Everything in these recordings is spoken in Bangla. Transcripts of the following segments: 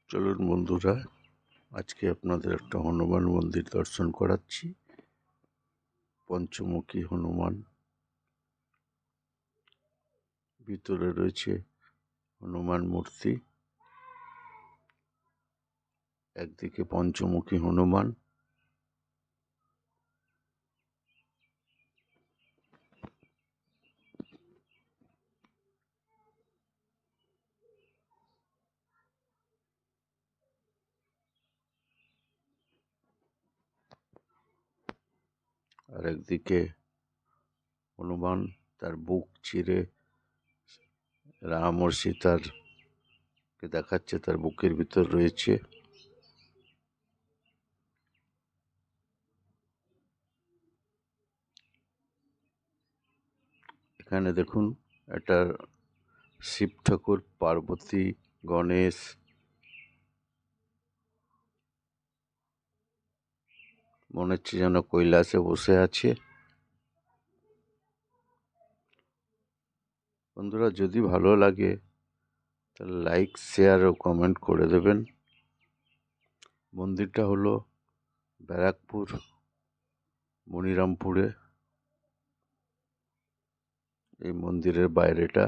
চলুন বন্ধুরা, আজকে আপনাদের একটা হনুমান মন্দির দর্শন করাচ্ছি। পঞ্চমুখী হনুমান, ভিতরে রয়েছে হনুমান মূর্তি। একদিকে পঞ্চমুখী হনুমান, আর একদিকে হনুমান তার বুক চিরে রাম ও সীতার কে দেখাচ্ছে, তার বুকের ভিতর রয়েছে। এখানে দেখুন, একটা শিব ঠাকুর, পার্বতী, গণেশ, মনে হচ্ছে যেন কৈলাসে বসে আছে। বন্ধুরা, যদি ভালো লাগে তাহলে লাইক, শেয়ার ও কমেন্ট করে দেবেন। মন্দিরটা হলো ব্যারাকপুর মনিরামপুরে। এই মন্দিরের বাইরেটা।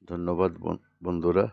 ধন্যবাদ বন্ধুরা।